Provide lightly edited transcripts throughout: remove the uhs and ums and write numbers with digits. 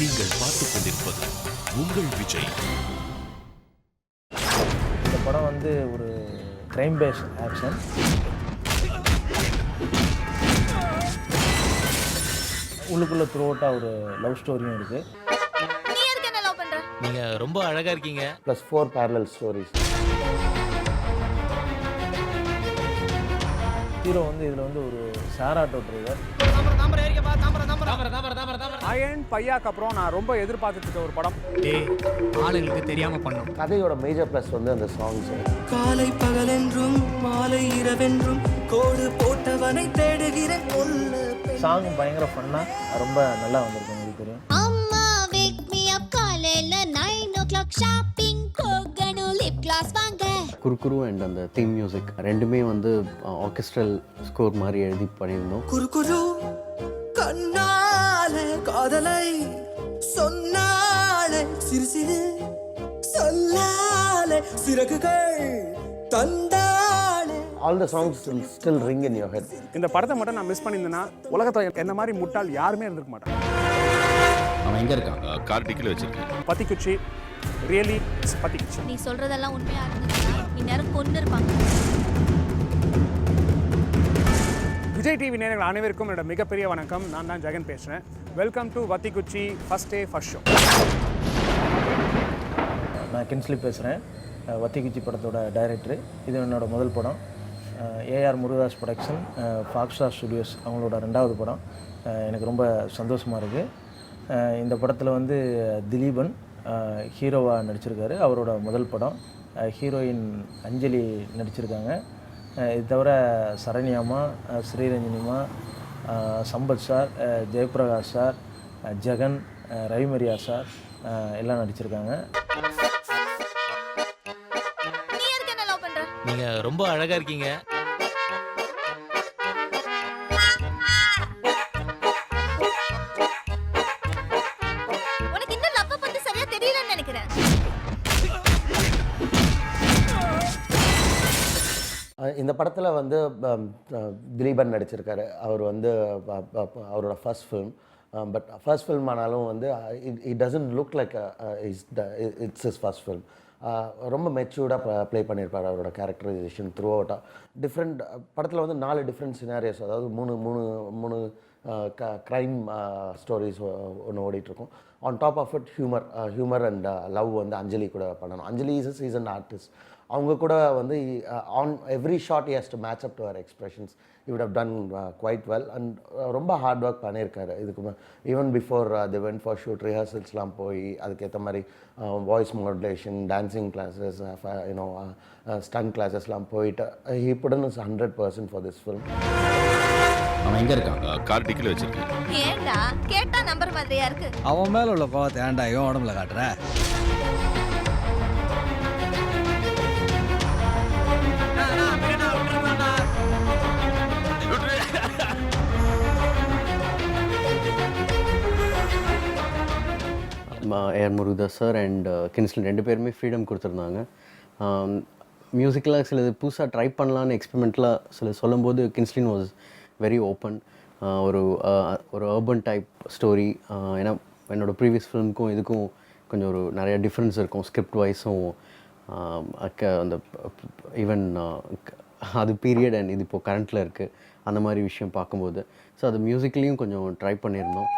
நீங்கள் பார்த்துக் கொண்டிருப்பது உங்கள் விஜய். இந்த படம் வந்து ஒரு கிரைம் பேஸ் ஆக்ஷன். உள்ளுக்குள்ள த்ரூ அவுட்டாக ஒரு லவ் ஸ்டோரியும் இருக்குது. நீங்க ரொம்ப அழகா இருக்கீங்க. +4 parallel ஸ்டோரிஸ். ஹீரோ வந்து இதில் வந்து ஒரு ஷேர் ஆட்டோ டிரைவர். அயன் பையாக்கு அப்புறம் நான் ரொம்ப எதிர்பார்த்துட்டு இருக்க ஒரு படம். ஆளுங்களுக்கு தெரியாம பண்ணோம். கதையோட மேஜர் ப்ளஸ் வந்து அந்த சாங்ஸ். காலை பகலென்றும் மாலை இரவென்றும் கோடு போட்டவனை தேடுகிற சாங் பயங்கர ஃபன்னாக ரொம்ப நல்லா வந்திருக்கு. உங்களுக்கு தெரியும். அம்மா wake me up காலையில 9 o'clock ஷாப்பிங் போகணும் லிப் கிளாஸ் வாங்க. குறுகுரு அண்ட் அந்த தீம் மியூசிக் ரெண்டுமே வந்து ஆர்கெஸ்ட்ரல் ஸ்கோர் மாதிரி எழுதி பண்ணியிருந்தோம். குறுகுரு கண்ணாலே காதலை சொன்னாலே சிறு சிறு சொல்லாலே சிறகுகள் தந்தாலே. All the songs still ring in your head. இந்த படத்தை மட்டும் நான் மிஸ் பண்ணியிருந்தேன்னா உலகத்தில் என்ன மாதிரி முட்டாள் யாருமே இருந்திருக்க மாட்டாங்க. அவன் எங்க இருக்கான்? கார் டிக்கில வச்சிருக்கேன். பத்திக்குச்சி ரியலி பத்திக்குச்சி. நீ சொல்றதெல்லாம் உண்மையா இருந்துச்சுன்னா இந்நேரம் கொண்டு இருப்பாங்க. விஜய் டிவி நேயர்கள் அனைவருக்கும் என்னோட மிகப்பெரிய வணக்கம். நான் தான் ஜெகன் பேசுகிறேன். Welcome to Vathikuchi first day first show. நான் கின்ஸ்லி பேசுகிறேன், வத்திக்குச்சி படத்தோட டைரக்டரு. இது என்னோடய முதல் படம். ஏஆர் முருகதாஸ் ப்ரொடக்ஷன், ஃபாக்ஸ்டார் ஸ்டுடியோஸ் அவங்களோட 2வது படம். எனக்கு ரொம்ப சந்தோஷமாக இருக்குது. இந்த படத்தில் வந்து திலீபன் ஹீரோவாக நடிச்சிருக்காரு. அவரோட முதல் படம். ஹீரோயின் அஞ்சலி நடிச்சிருக்காங்க. இது தவிர சரண்யாமா, ஸ்ரீரஞ்சனிமா, Sampath sir, Jayaprakash sir, Jagan, Ravi Mariya sir எல்லாம் நடிச்சிருக்காங்க. நீங்க ரொம்ப அழகா இருக்கீங்க. உனக்கு இன்னும் லவ் பத்தி சரியா தெரியலன்னு நினைக்கிறேன். இந்த படத்தில் வந்து திலீபன் நடிச்சிருக்காரு. அவர் வந்து அவரோட first film. But first film ஆனாலும் வந்து it doesn't look like it's is first film. ரொம்ப மெச்சூர்டாக ப்ளே பண்ணியிருப்பார். அவரோட கேரக்டரைசேஷன் த்ரூ அவுட்டாக டிஃப்ரெண்ட். படத்தில் வந்து 4 டிஃப்ரெண்ட் சினாரியோஸ், அதாவது மூணு க்ரைம் ஸ்டோரிஸ் ஒன்று ஓடிட்டுருக்கும். On top of it humour and love வந்து அஞ்சலி கூட பண்ணணும். Anjali is a seasoned artist. அவங்க கூட வந்து on every shot he has to match up to அவர் expressions. You would have done quite well and ரொம்ப ஹார்ட் ஒர்க் பண்ணியிருக்காரு. இதுக்கு even before they went for shoot ரிஹர்சல்ஸ்லாம் போய் அதுக்கேற்ற மாதிரி voice modulation, dancing classes, you know stunt கிளாஸஸ்லாம் போயிட்டு he put in 100% for this film. அவன் எங்க இருக்கான்? கார் டிக்கில வச்சிருக்கேன். ஏண்டா கேட்டா நம்பர் மாதிரியா இருக்கு. அவன் மேல உள்ள கோவத்தை ஏன்டா இவன் உடம்புல காட்டுற? A R Murugadoss sir and Kingsley 2 பேருமே ஃப்ரீடம் கொடுத்துருந்தாங்க. மியூசிக்கலாக சிலது புதுசாக ட்ரை பண்ணலான்னு எக்ஸ்பெரிமெண்ட்லாம் சொல்லும்போது கின்ஸ்லின் வாஸ் வெரி ஓப்பன். ஒரு அர்பன் டைப் ஸ்டோரி. ஏன்னா என்னோடய ப்ரீவியஸ் ஃபிலிமுக்கும் இதுக்கும் கொஞ்சம் ஒரு நிறைய டிஃப்ரென்ஸ் இருக்கும். ஸ்கிரிப்ட் வைஸும் அந்த ஈவன் அது பீரியட் அண்ட் இது இப்போது கரண்ட்டில் இருக்குது. அந்த மாதிரி விஷயம் பார்க்கும்போது ஸோ அது மியூசிக்லேயும் கொஞ்சம் ட்ரை பண்ணியிருந்தோம்.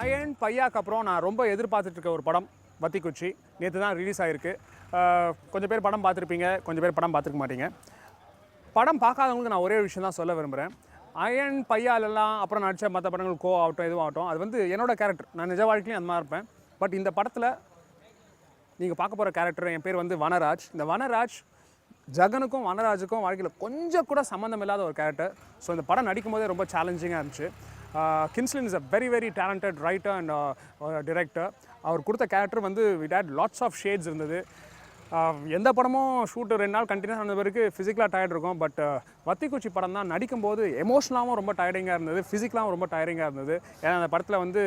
அயன் பையாக்கு அப்புறம் நான் ரொம்ப எதிர்பார்த்துட்டு இருக்க ஒரு படம் வத்திக்குச்சி. நேற்று தான் ரிலீஸ் ஆகிருக்கு. கொஞ்சம் பேர் படம் பார்த்துருப்பீங்க, கொஞ்சம் பேர் படம் பார்த்துருக்க மாட்டீங்க. படம் பார்க்காதவங்களுக்கு நான் ஒரே ஒரு விஷயம் தான் சொல்ல விரும்புகிறேன். அயன் பையாலெல்லாம் அப்புறம் நடித்த மற்ற படங்கள் கோ ஆகட்டும் எதுவும் ஆகட்டும், அது வந்து என்னோடய கேரக்டர். நான் நிஜ வாழ்க்கையிலையும் அந்த மாதிரி இருப்பேன். பட் இந்த படத்தில் நீங்கள் பார்க்க போகிற கேரக்டர், என் பேர் வந்து வனராஜ். இந்த வனராஜ் ஜகனுக்கும் வனராஜுக்கும் வாழ்க்கையில் கொஞ்சம் கூட சம்மந்தம் இல்லாத ஒரு கேரக்டர். ஸோ இந்த படம் நடிக்கும் போதே ரொம்ப சேலஞ்சிங்காக இருந்துச்சு. Kinslin is a very very talented writer and director. அவர் கொடுத்த கேரக்டர் வந்து விட் ஹேட் லாட்ஸ் ஆஃப் ஷேட்ஸ் இருந்தது. எந்த படமும் ஷூட்டு 2 நாள் கண்டினியூஸ் ஆன பிறகு ஃபிசிக்கலாக டயர்ட் இருக்கும். பட் வத்திக்குச்சி படம் தான் நடிக்கும்போது எமோஷனலாகவும் ரொம்ப டயர்டிங்காக இருந்தது, ஃபிசிக்கலாகவும் ரொம்ப டயர்டிங்காக இருந்தது. ஏன்னா அந்த படத்தில் வந்து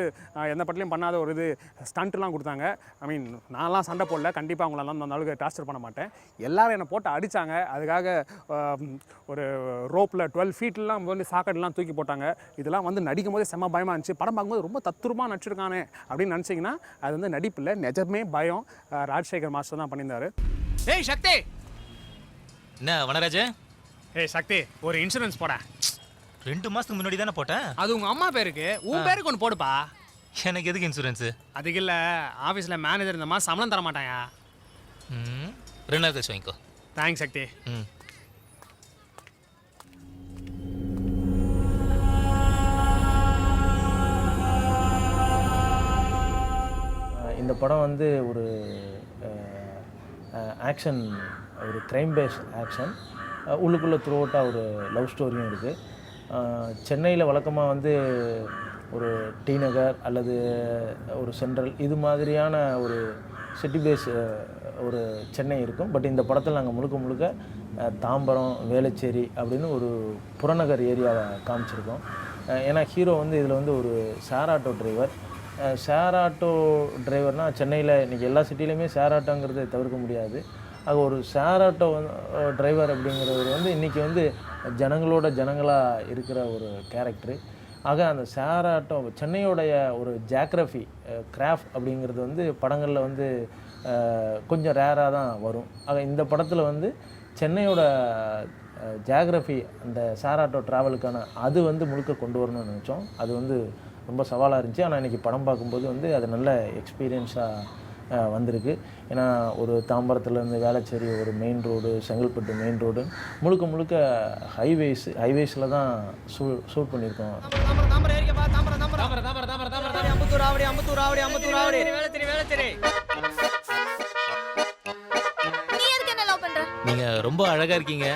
எந்த படத்துலையும் பண்ணாத ஒரு இது ஸ்டண்ட்லாம் கொடுத்தாங்க. ஐ மீன் நான்லாம் சண்டை போடல, கண்டிப்பாக அவங்களெல்லாம் அந்த அளவுக்கு டார்ச்சர் பண்ண மாட்டேன். எல்லோரும் என்னை போட்டு அடித்தாங்க. அதுக்காக ஒரு ரோப்பில் 12 ஃபீட்லாம் வந்து சாக்கெட்லாம் தூக்கி போட்டாங்க. இதெல்லாம் வந்து நடிக்கும் போதே செம்ம பயமாக இருந்துச்சு. படம் பார்க்கும்போது ரொம்ப தத்துரமாக நடிச்சிருக்கானே அப்படின்னு நினச்சிங்கன்னா அது வந்து நடிப்பில்லை, நிஜமே பயம். ராஜசேகர் மாஸ்டர் தான் பண்ணியிருந்தார். ஏய் சக்தி, என்ன வனராஜ்? ஏய் சக்தி, ஒரு இன்சூரன்ஸ் போட. 2 மாசத்துக்கு முன்னாடி தானே போட்டேன். அது உங்கள் அம்மா பேருக்கு, உன் பேருக்கு ஒன்று போடுப்பா. எனக்கு எதுக்கு இன்சூரன்ஸு? அதுக்கு இல்லை, ஆஃபீஸில் மேனேஜர் இந்த மாதிரி சம்பளம் தர மாட்டாயா. 2 நாள் கழிச்சு வாங்கிக்கோ. தேங்க்ஸ் சக்தி. இந்த படம் வந்து ஒரு ஆக்ஷன், ஒரு க்ரைம் பேஸ் ஆக்ஷன். உள்ளுக்குள்ளே த்ரூ அவுட்டாக ஒரு லவ் ஸ்டோரியும் இருக்குது. சென்னையில் வழக்கமாக வந்து ஒரு டி நகர் அல்லது ஒரு சென்ட்ரல் இது மாதிரியான ஒரு சிட்டி பேஸ் ஒரு சென்னை இருக்கும். பட் இந்த படத்தில் நாங்கள் முழுக்க தாம்பரம், வேளச்சேரி அப்படின்னு ஒரு புறநகர் ஏரியாவை காமிச்சிருக்கோம். ஏன்னா ஹீரோ வந்து இதில் வந்து ஒரு share auto driver. Share auto டிரைவர்னால் சென்னையில் இன்றைக்கி எல்லா சிட்டிலையுமே ஷேர் ஆட்டோங்கிறத தவிர்க்க முடியாது. அது ஒரு ஷேர் ஆட்டோ டிரைவர் அப்படிங்கிறவர் வந்து இன்றைக்கி வந்து ஜனங்களாக இருக்கிற ஒரு கேரக்டரு. ஆக அந்த ஷேர் ஆட்டோ சென்னையோடைய ஒரு ஜியாகிரஃபி கிராஃப்ட் அப்படிங்கிறது வந்து படங்களில் வந்து கொஞ்சம் ரேராக தான் வரும். ஆக இந்த படத்தில் வந்து சென்னையோட ஜியாகிரஃபி அந்த ஷேர் ஆட்டோ ட்ராவலுக்கான அது வந்து முழுக்க கொண்டு வரணும்னு நினச்சோம். அது வந்து ரொம்ப சவாலாக இருந்துச்சு. ஆனால் இன்றைக்கி படம் பார்க்கும்போது வந்து அது நல்ல எக்ஸ்பீரியன்ஸாக வந்திருக்கு. ஏன்னா ஒரு தாம்பரத்துலேருந்து வேளச்சேரி ஒரு main road, Chengalpattu main road முழுக்க ஹைவேஸில் தான் ஷூட் பண்ணியிருக்கோம். நீங்கள் ரொம்ப அழகாக இருக்கீங்க.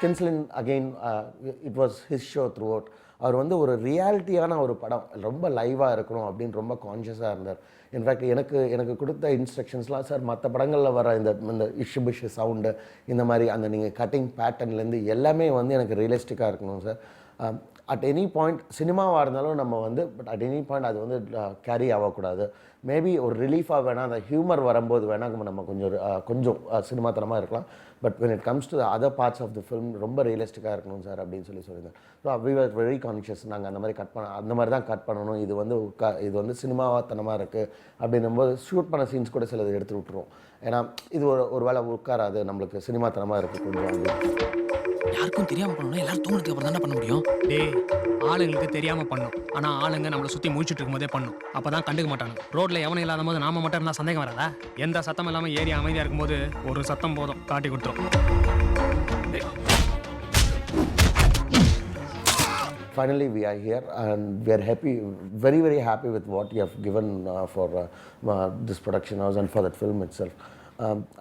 Kinslin again it was his show throughout. அவர் வந்து ஒரு ரியாலிட்டியான ஒரு படம், ரொம்ப லைவாக இருக்கணும் அப்படின்னு ரொம்ப கான்ஷியஸாக இருந்தார். இன்ஃபேக்ட் எனக்கு கொடுத்த இன்ஸ்ட்ரக்ஷன்ஸ்லாம், சார் மற்ற படங்களில் வர இந்த இஷ்ஷு சவுண்டு, இந்த மாதிரி அந்த நீங்கள் கட்டிங் பேட்டர்ன்லேருந்து எல்லாமே வந்து எனக்கு ரியலிஸ்டிக்காக இருக்கணும் சார். அட் எனி பாயிண்ட் சினிமாவாக இருந்தாலும் நம்ம வந்து பட் அட் எனி பாயிண்ட் அது வந்து கேரி ஆகக்கூடாது. மேபி ஒரு ரிலீஃபாக வேணால் அந்த ஹியூமர் வரும்போது வேணால் நம்ம கொஞ்சம் சினிமாத்தனமாக இருக்கலாம். But when it comes to the other parts of the film ரொம்ப ரியலிஸ்டிக்காக இருக்கணும் சார் அப்படின்னு சொல்லியிருந்தேன். So we were very conscious. நாங்கள் அந்த மாதிரி தான் கட் பண்ணணும். இது வந்து சினிமாவாத்தனமாக இருக்குது அப்படின்னும்போது ஷூட் பண்ண சீன்ஸ் கூட சிலது எடுத்து விட்டுருவோம். ஏன்னா இது ஒரு வேளை உட்காராது, நம்மளுக்கு சினிமாத்தனமாக இருக்குது கொஞ்சம் அப்படின்னு. யாருக்கும் தெரியாம பண்ணணும், எல்லாரும் தூங்கினதுக்கு அப்புறம் தானே பண்ண முடியும். டேய், ஆளுங்களுக்கு தெரியாமல் பண்ணும். ஆனால் ஆளுங்க நம்மளை சுற்றி முடிச்சுட்டு இருக்கும்போதே பண்ணும். அப்போ தான் கண்டுக்க மாட்டாங்க. ரோட்டில் எவனும் இல்லாத போது நாம மட்டும் இருந்தால் சந்தேகம் வராதா? எந்த சத்தம் இல்லாமல் ஏரியா அமைதியாக இருக்கும்போது ஒரு சத்தம் போதும், காட்டி கொடுத்துரும். Finally we are here and we are happy, very happy with what you have given for this production house and for that film itself.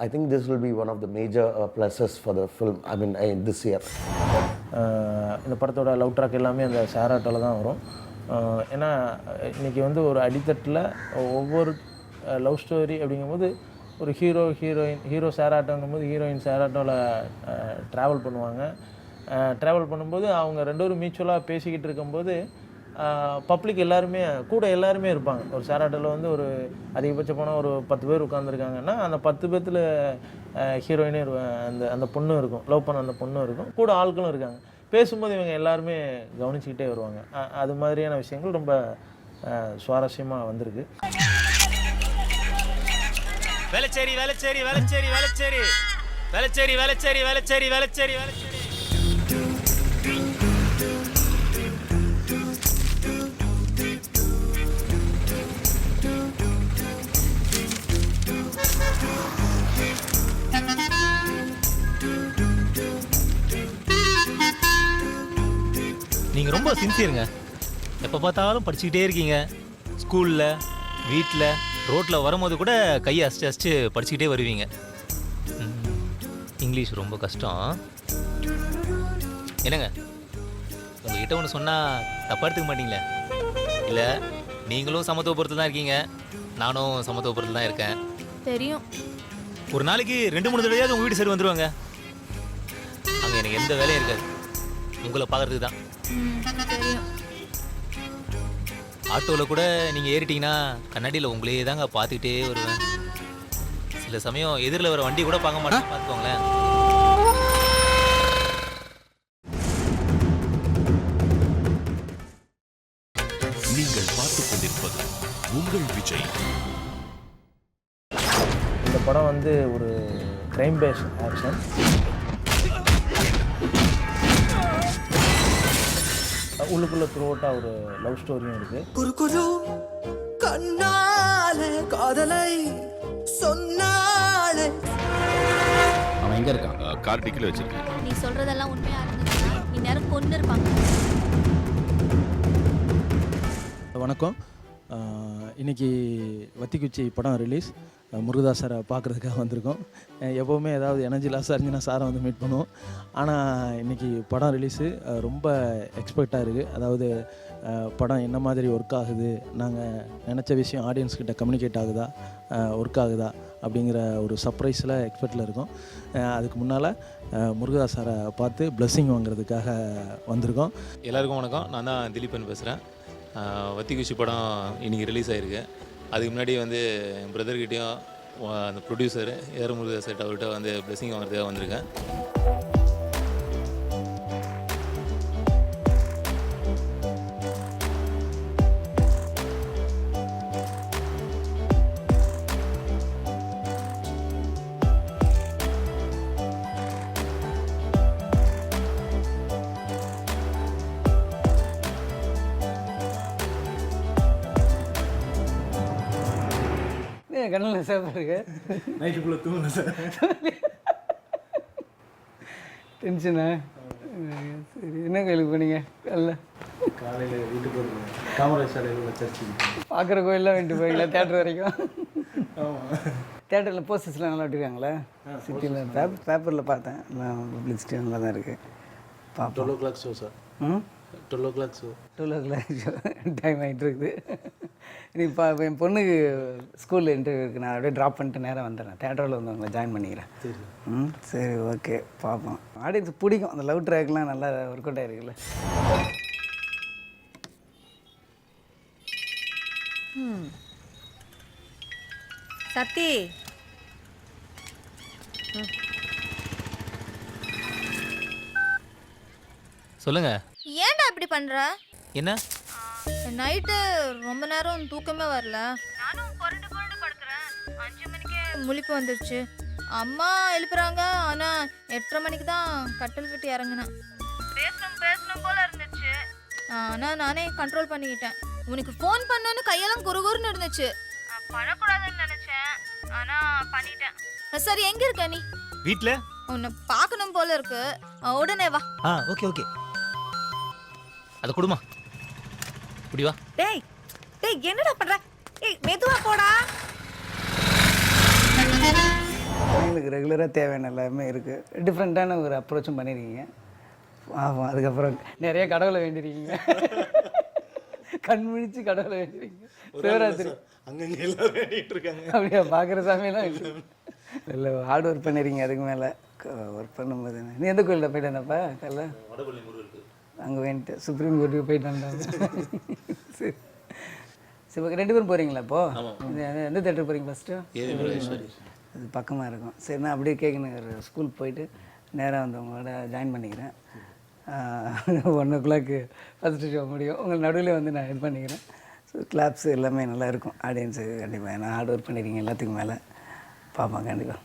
I think this will be one of the major pluses for the film, I mean this year. இந்த படத்தோட love track எல்லாமே அந்த share ஆட்டோவில் தான் வரும். ஏன்னா இன்றைக்கி வந்து ஒரு அடித்தட்டில் ஒவ்வொரு லவ் ஸ்டோரி அப்படிங்கும்போது ஒரு ஹீரோ ஷேர் ஆட்டோங்கும்போது ஹீரோயின் ஷேர் ஆட்டோவில் ட்ராவல் பண்ணுவாங்க. ட்ராவல் பண்ணும்போது அவங்க 2 பேரும் மியூச்சுவலாக பேசிக்கிட்டு இருக்கும்போது பப்ளிக் எல்லாருமே இருப்பாங்க. ஒரு ஷேர் ஆட்டோவில் வந்து ஒரு அதிகபட்சம் போனால் ஒரு 10 பேர் உட்காந்துருக்காங்கன்னா அந்த 10 பேர்த்தில் ஹீரோயினே அந்த பொண்ணும் இருக்கும், லவ் பண்ண அந்த பொண்ணும் இருக்கும், கூட ஆட்களும் இருக்காங்க. பேசும்போது இவங்க எல்லாருமே கவனிச்சுக்கிட்டே வருவாங்க. அது மாதிரியான விஷயங்கள் ரொம்ப சுவாரஸ்யமாக வந்திருக்கு. வேளச்சேரி வேளச்சேரி வேளச்சேரி வேளச்சேரி வேளச்சேரி வேளச்சேரி வேளச்சேரி வேளச்சேரி வேளச்சேரி. நீங்கள் ரொம்ப சின்சியருங்க. எப்போ பார்த்தாலும் படிச்சுக்கிட்டே இருக்கீங்க. ஸ்கூலில், வீட்டில், ரோட்டில் வரும்போது கூட கையை அசிச்சு படிச்சுக்கிட்டே வருவீங்க. இங்கிலீஷ் ரொம்ப கஷ்டம். என்னங்க, உங்ககிட்ட ஒன்று சொன்னால் தப்பாக எடுத்துக்க மாட்டீங்களே? இல்லை நீங்களும் சமத்துவபுரத்தில் தான் இருக்கீங்க, நானும் சமத்துவபுரத்தில் தான் இருக்கேன். தெரியும். ஒரு நாளைக்கு 2-3 தடவையாவது உங்கள் வீடு சரி வந்துடுவாங்க. அங்கே எனக்கு எந்த வேலையும் இருக்காது, உங்களை பார்க்கறதுக்கு தான். தெரியும். ஆட்டோவில் கூட நீங்கள் ஏறிட்டீங்கன்னா கண்ணாடியில் உங்களையே தாங்க பார்த்துக்கிட்டே வருவேன். சில சமயம் எதிரில் வர வண்டி கூட பார்க்க மாட்டேன், பார்த்துக்கோங்களேன். நீங்கள் பார்த்துக் கொண்டிருப்பது உங்கள் விஜய். இந்த படம் வந்து ஒரு க்ரைம் பேஸ்ட் ஆக்ஷன். உள்ளுக்குள்ளே த்ரூ அவுட்டாக ஒரு லவ் ஸ்டோரியும் இருக்குது. குரு குரு கண்ணாலே காதலை சொன்னாலே. அவன் எங்க இருக்காங்க? கார் டிக்கில வச்சிருக்கேன். நீ சொல்றதெல்லாம் உண்மையா இருந்துச்சுன்னா இந்நேரம் கொண்டு இருப்பாங்க. வணக்கம். இன்றைக்கி வத்திக்குச்சி படம் ரிலீஸ். முருகதாஸ் சாரை பார்க்குறதுக்காக வந்திருக்கோம். எப்போவுமே ஏதாவது எனர்ஜி லாஸாக இருந்துச்சுன்னா சாரை வந்து மீட் பண்ணுவோம். ஆனால் இன்றைக்கி படம் ரிலீஸு ரொம்ப எக்ஸ்பெக்டாக இருக்குது. அதாவது படம் என்ன மாதிரி ஒர்க் ஆகுது, நாங்கள் நினச்ச விஷயம் ஆடியன்ஸ்கிட்ட கம்யூனிகேட் ஆகுதா, ஒர்க் ஆகுதா அப்படிங்கிற ஒரு சர்ப்ரைஸில் எக்ஸ்பெக்டில் இருக்கோம். அதுக்கு முன்னால் முருகதாஸ் சாரை பார்த்து பிளெஸ்ஸிங் வாங்குறதுக்காக வந்திருக்கோம். எல்லாருக்கும் வணக்கம், நான் தான் திலீபன் பேசுகிறேன். வத்திக்குச்சி படம் இன்றைக்கி ரிலீஸ் ஆகிருக்கு. அதுக்கு முன்னாடி வந்து என் பிரதர்கிட்டையும் அந்த ப்ரொடியூசர் ஏஆர் முருகதாஸ் அவர்கிட்ட வந்து பிளெஸிங் வாங்குறதுக்காக வந்திருக்கேன். கண்ணில் சேஃபாக இருக்கு. நைட்டுக்குள்ளே தூங்கல சார். டென்ஷனா? சரி, என்ன கோயிலுக்கு போனீங்க காலையில் வீட்டுக்கு வருவேன். காமராஜ் சாலையில் வச்சு பார்க்குற கோயிலெலாம் வேண்டி போய்ங்களா? தேட்டர் வரைக்கும்? ஆமாம். தேட்டரில் போஸ்டர்ஸ்லாம் நல்லா விட்டுருக்காங்களா? சிட்டியில் பேப்பரில் பார்த்தேன், எல்லாம் பப்ளிசிட்டி நல்லா தான் இருக்குது. 12 o'clock show sir. 12 o'clock show. 12 o'clock show time ஆகிட்டு இருக்குது. நீ இப்போ என் பொண்ணுக்கு ஸ்கூலில் இன்டர்வியூ இருக்குது, நான் அப்படியே ட்ராப் பண்ணிட்டு நேராக வந்துடுறேன். தேட்டரில் வந்து உங்களை ஜாயின் பண்ணிக்கிறேன். சரி, ஓகே, பார்ப்போம். ஆடியன்ஸ் பிடிக்கும். அந்த லவ் ட்ராக்லாம் நல்லா ஒர்க் அவுட் ஆகிருக்குல்ல. சத்தி, சொல்லுங்க. ஏன்டா இப்படி பண்ற? என்ன? நைட்டு ரொம்ப நேரம் தூக்கமே வரல. நானும் புரண்டு புரண்டு படுக்கிறேன். 5 மணிக்கே முழிப்பு வந்துருச்சு. அம்மா எழுப்புறாங்க, ஆனா 8:30 மணிக்கு தான் கட்டில் விட்டு இறங்கினேன். பேசணும் போல இருந்துச்சு, ஆனா நானே கண்ட்ரோல் பண்ணிக்கிட்டேன். உனக்கு ஃபோன் பண்ணணும்னு கையெல்லாம் குறுகுறுன்னு இருந்துச்சு. பண்ணக்கூடாதுன்னு நினைச்சேன், ஆனா பண்ணிட்டேன். சரி, எங்க இருக்க நீ? வீட்ல. உன்னை பார்க்கணும் போல இருக்கு, உடனே வா. Okay okay. அதை கொடுமா, இப்படி வா. டேய் டேய், என்னடா பண்ற? ஏய், மெதுவா போடா. எங்களுக்கு ரெகுலராக தேவையான எல்லாமே இருக்குது. டிஃப்ரெண்ட்டான ஒரு அப்ரோச்சும் பண்ணியிருக்கீங்க. ஆமாம், அதுக்கப்புறம் நிறைய கடவுளை வேண்டியிருக்கீங்க. கண் முழிச்சு கடவுளை வேண்டியிருக்கீங்க. சிவராத்திரி அங்கங்கே எல்லாம் வேண்டிகிட்டு இருக்காங்க. அப்படியா? பார்க்குற சாமியெல்லாம் இல்லை, ஹார்ட் ஒர்க் பண்ணியிருக்கீங்க. அதுக்கு மேலே ஒர்க் பண்ணும்போது நீ எந்த கோயிலில் போயிட்டு வந்தப்பா? கல்ல அங்கே வேண்டிட்டு சுப்ரீம் கோர்ட்டுக்கு போயிட்டு வந்தாங்க. சரி சரி, 2 பேரும் போகிறீங்களா இப்போது? எந்த தேட்டர் போகிறீங்க ஃபஸ்ட்டு? அது பக்கமாக இருக்கும். சரி, நான் அப்படியே கேட்கணும். ஸ்கூல் போயிட்டு நேராக வந்து உங்களோட ஜாயின் பண்ணிக்கிறேன். 1 o'clock ஃபஸ்ட்டு ஷோ முடியும். உங்கள் நடுவில் வந்து நான் இது பண்ணிக்கிறேன். ஸோ கிளாப்ஸ் எல்லாமே நல்லா இருக்கும் ஆடியன்ஸுக்கு. கண்டிப்பாக ஏன்னா ஹார்ட் ஒர்க் பண்ணியிருக்கீங்க எல்லாத்துக்கும் மேலே. பார்ப்போம் கண்டிப்பாக.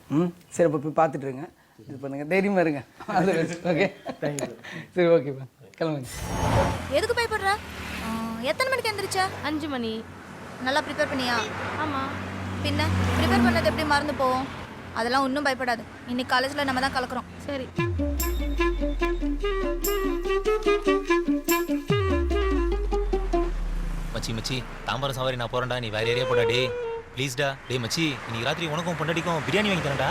சரி, இப்போ போய் பார்த்துட்ருங்க, இது பண்ணுங்கள், தைரியமாக இருங்க. அது ஓகே, தேங்க்யூ. சரி, ஓகேப்பா, கிளம்புங்க. எதுக்கு பயப்படுற? எத்தனை மணிக்கு எந்திரிச்ச? 5 மணி. நல்லா ப்ரிப்பேர் பண்ணியா? ஆமாம். பின்ன ப்ரிப்பேர் பண்ணது எப்படி மறந்து போவோம்? அதெல்லாம் ஒன்றும் பயப்படாது. இன்னைக்கு காலேஜில் நம்ம தான் கலக்கிறோம். சரி. மச்சி மச்சி, தாம்பரம் சவாரி நான் போகிறேன்டா, நீ வேறு ஏரியா போடா. டே ப்ளீஸ்டா. டே மச்சி, இன்னைக்கு ராத்திரி உனக்கும் பொண்டாட்டிக்கும் பிரியாணி வாங்கி தரேன்டா.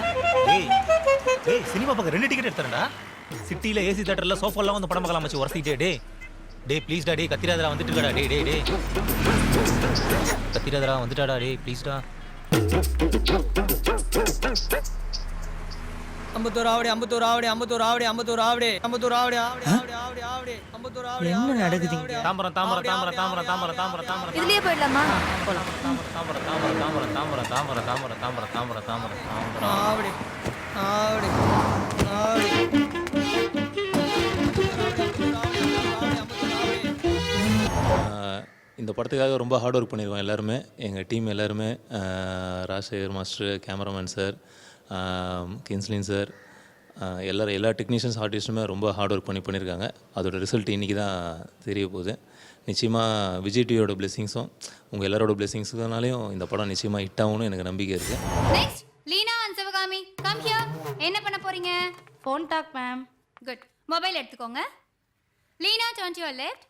டேய் சினிமா பார்க்க 2 டிக்கெட் எடுத்துறேன்டா. சிட்டியில் ஏசி தேட்டரில் சோஃபாலாம் வந்து படம் பார்க்கலாம் மச்சி, உரசிக்கிட்டே. டேய் ப்ளீஸ்டா டேய் கத்திராதடா வந்துட்டுடா டேய் டேய் டேய் கத்திராதடா வந்துட்டாடா டேய் ப்ளீஸ்டா. என்ன நடக்குதுங்க? தாம்பரம் தாம்பரம் தாம்பரம் தாம்பரம் தாம்பரம் தாம்பரம் தாம்பரம் இதுலயே போயிடலாமா? தாம்பரம் தாம்பரம் தாம்பரம் தாம்பரம் தாம்பரம் தாம்பரம் தாம்பரம் தாம்பரம் தாம்பரம் இந்த படத்துக்காக ரொம்ப ஹார்ட் ஒர்க் பண்ணியிருக்கோம் எல்லாருமே, எங்கள் டீம் எல்லாருமே. ராஜசேகர் மாஸ்டர், கேமராமேன் சார், கின்ஸ்லின் சார், எல்லா டெக்னீஷியன்ஸ் ஆர்டிஸ்ட்டுமே ரொம்ப ஹார்ட் ஒர்க் பண்ணியிருக்காங்க. அதோட ரிசல்ட் இன்றைக்கி தான் தெரிய போகுது. நிச்சயமாக விஜய் டிவியோட பிளெஸிங்ஸும் உங்கள் எல்லாரோட பிளெஸிங்ஸுனாலையும் இந்த படம் நிச்சயமாக ஹிட் ஆகும்னு எனக்கு நம்பிக்கை இருக்குது. Next Leena and Sivakami come here. என்ன பண்ண போறீங்க? Phone talk ma'am. Good. Mobile எடுத்துக்கோங்க. Leena turn to your left.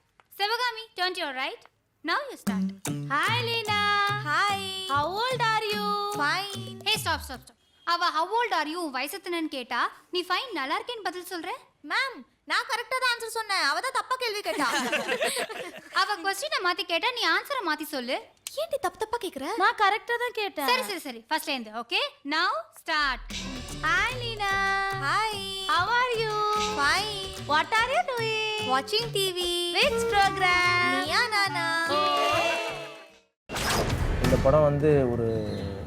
Sivakami turn to your right. Now you start. Hi Leena. Hi. How old are you? Fine. Hey stop. அவ how old are you வயசத்துனன்னு கேட்டா நீ fine நல்லா இருக்கேன்னு பதில் சொல்ற. மேம் நான் கரெக்டா தான் ஆன்சர் சொன்னேன். அவ தான் தப்பா கேள்வி கேட்டா. அவ क्वेश्चனை மாத்தி கேட்டா நீ ஆன்சரை மாத்தி சொல்லு. ஏன்டி தப்பா கேக்குற? நான் கரெக்டா தான் கேட்டேன். சரி ஃபர்ஸ்ட்ல இருந்து. Okay now start. Hi Lina. Hi. How are you? Fine. What are you doing? Watching TV. Which program? Niya Nana. இந்த படம் வந்து ஒரு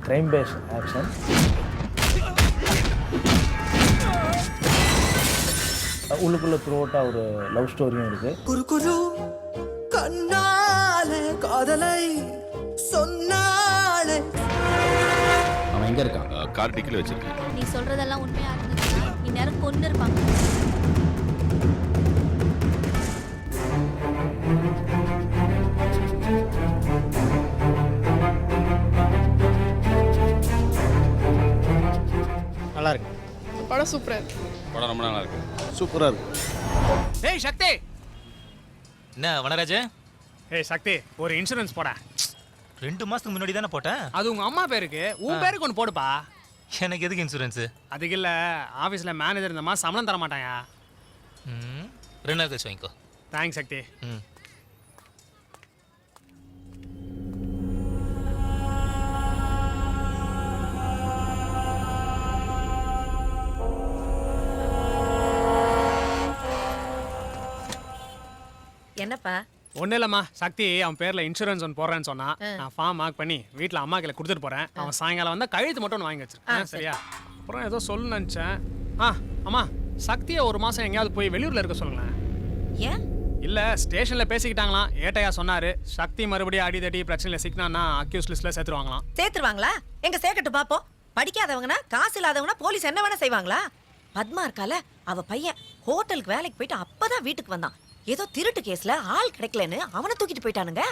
க்ரைம் பேஸ் ஆக்ஷன். உள்ளுக்குள்ளே த்ரூ அவுட்டாக ஒரு லவ் ஸ்டோரியும் இருக்குது. குரு குரு கண்ணாலே காதலை சொன்னாலே. அவன் எங்கே இருக்கான்? கார் டிக்கில் வச்சிருக்கேன். நீ சொல்றதெல்லாம் உண்மையா இருந்துச்சுன்னா இந்நேரம் கொண்டு இருப்பாங்க. நல்லா இருக்கு படம். சூப்பராக இருக்கு படம் ரொம்ப நல்லா இருக்கு. சூப்பராக இருக்கு. ஏய் சக்தி. என்ன வனராஜ்? ஏய் சக்தி, ஒரு இன்சூரன்ஸ் போட. 2 மாசத்துக்கு முன்னாடி தானே போட்டேன். அது உங்கள் அம்மா பேருக்கு, உன் பேருக்கு ஒன்று போடுப்பா. எனக்கு எதுக்கு இன்சூரன்ஸு? அதுக்கு இல்லை, ஆஃபீஸில் மேனேஜர் இந்த மாதிரி சம்பளம் தர மாட்டாயா. 2 நாள் கழிச்சு வாங்கிக்கோ. தேங்க்ஸ் சக்தி. என்னப்பா? ஒன்றும் இல்லைம்மா, சக்தி அவன் பேரில் இன்சூரன்ஸ் ஒன்று போடுறேன்னு சொன்னான். நான் ஃபார்ம் மார்க் பண்ணி வீட்டில் அம்மா கையில் கொடுத்துட்டு போகிறேன். அவன் சாயங்காலம் வந்தால் கழுத்து மட்டும் ஒன்று வாங்கி வச்சிருக்கேன். சரியா? அப்புறம் ஏதோ சொல்லு நினச்சேன். அம்மா, சக்தியை ஒரு மாதம் எங்கேயாவது போய் வெளியூரில் இருக்க சொல்லுங்களேன். ஏன்? இல்லை, ஸ்டேஷனில் பேசிக்கிட்டாங்களாம். ஏட்டையா சொன்னார், சக்தி மறுபடியும் அடிதடி பிரச்சனையில் சிக்கினான்னா அக்யூஸ் லிஸ்ட்டில் சேர்த்துருவாங்களாம். சேர்த்துருவாங்களா? எங்க சேர்க்கட்டு பார்ப்போம். படிக்காதவங்கன்னா காசு இல்லாதவங்கன்னா போலீஸ் என்ன வேணா செய்வாங்களா? பத்மா இருக்கால, அவ பையன் ஹோட்டலுக்கு வேலைக்கு போயிட்டு அப்பதான் வீட்டுக்கு வந்தான். ஏதோ திருட்டு கேஸ்ல ஆள் கிடைக்கலன்னு அவனை தூக்கிட்டு போயிட்டானுங்க.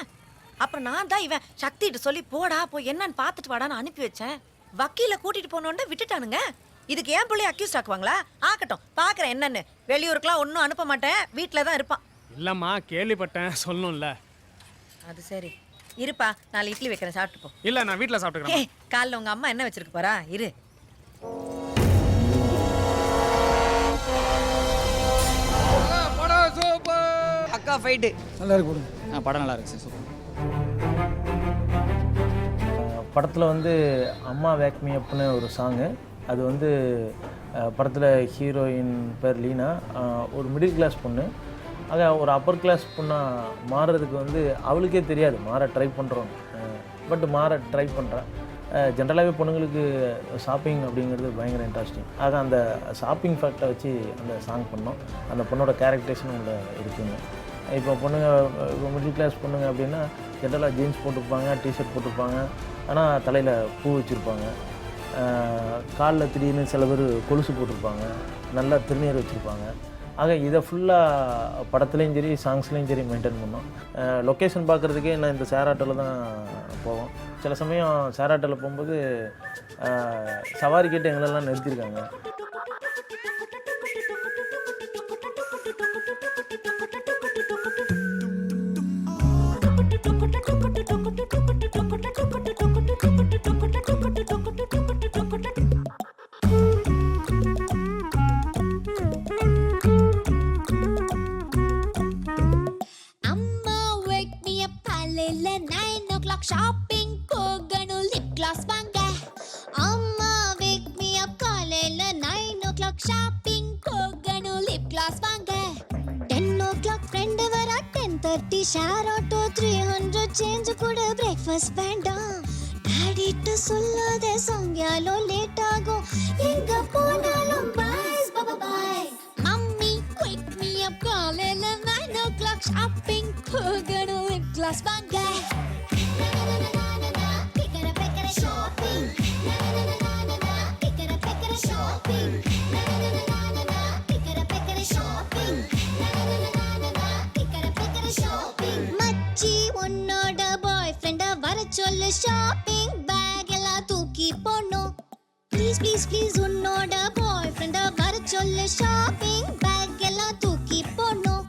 அப்புறம் நான் தான் இவன் சக்திகிட்ட சொல்லி போடா போய் என்னன்னு பார்த்துட்டு வாடான்னு அனுப்பி வச்சேன். வக்கீல கூட்டிட்டு போனோன்னு விட்டுட்டானுங்க. இதுக்கு ஏன் பிள்ளை அக்யூஸ் ஆக்குவாங்களா? ஆக்கட்டும், பாக்குறேன் என்னன்னு. வெளியூருக்குலாம் ஒன்றும் அனுப்ப மாட்டேன், வீட்டில் தான் இருப்பான். இல்லைம்மா, கேள்விப்பட்டேன், சொல்லணும்ல. அது சரி, இருப்பா, 4 இட்லி வைக்கிறேன், சாப்பிட்டு போ. இல்லை, நான் வீட்டில் சாப்பிட்டுக்கிறேன். காலைல உங்க அம்மா என்ன வச்சிருக்க போறா? இரு. அக்கா ஃபைட்டு நல்லா இருக்கு. படம் நல்லா இருக்கு. சூப்பர். படத்தில் வந்து அம்மா வேக்மி அப்னு ஒரு சாங்கு. அது வந்து படத்தில் ஹீரோயின் பேர் லீனா, ஒரு மிடில் கிளாஸ் பொண்ணு. ஆக ஒரு அப்பர் கிளாஸ் பொண்ணாக மாறுறதுக்கு வந்து அவளுக்கே தெரியாது மாற ட்ரை பண்ணுறோம். பட் மாற ட்ரை பண்ணுறான். ஜென்ரலாகவே பொண்ணுங்களுக்கு ஷாப்பிங் அப்படிங்கிறது பயங்கர இன்ட்ரெஸ்டிங். ஆக அந்த ஷாப்பிங் ஃபேக்டை வச்சு அந்த சாங் பண்ணோம். அந்த பொண்ணோட கேரக்டரேஷன் உள்ள இருக்குங்க. இப்போ பொண்ணுங்க, இப்போ மிடில் கிளாஸ் பொண்ணுங்க அப்படின்னா ஜென்ரலாக ஜீன்ஸ் போட்டிருப்பாங்க, டிஷர்ட் போட்டிருப்பாங்க, ஆனால் தலையில் பூ வச்சுருப்பாங்க. காலில் திடீர்னு சில பேர் கொலுசு போட்டிருப்பாங்க, நல்லா திருநீர் வச்சுருப்பாங்க. ஆக இதை ஃபுல்லாக படத்துலேயும் சரி சாங்ஸ்லேயும் சரி மெயின்டைன் பண்ணோம். லொக்கேஷன் பார்க்குறதுக்கே நான் இந்த சேராட்டில் தான் போவோம். சில சமயம் சேராட்டில் போகும்போது சவாரி கேட்டு எங்களெல்லாம் நிறுத்தியிருக்காங்க. o'clock ஷாப்பிங் போகணும் லிப் கிளாஸ் வாங்க 10 o'clock ஃப்ரெண்ட் வர 10:30 ஷேர் ஆட்டோ 300 சேஞ்ச் கூட பிரேக்ஃபாஸ்ட் வேண்டாம் டாடிட்ட சொல்லாத சாயங்காலோ லேட் ஆகும் எங்க போனாலும் boys bye mummy wake me up காலையில 9 o'clock ஷாப்பிங் போகணும் லிப் கிளாஸ் வாங்க shopping shopping shopping மச்சி உன்னோட பாய் ஃப்ரெண்ட வர சொல்லு ஷாப்பிங் பேக் எல்லாம் தூக்கி போடணும் ப்ளீஸ் ப்ளீஸ் ப்ளீஸ் உன்னோட பாய் ஃப்ரெண்ட வர சொல்லு ஷாப்பிங் பேக் எல்லாம் தூக்கி போடணும்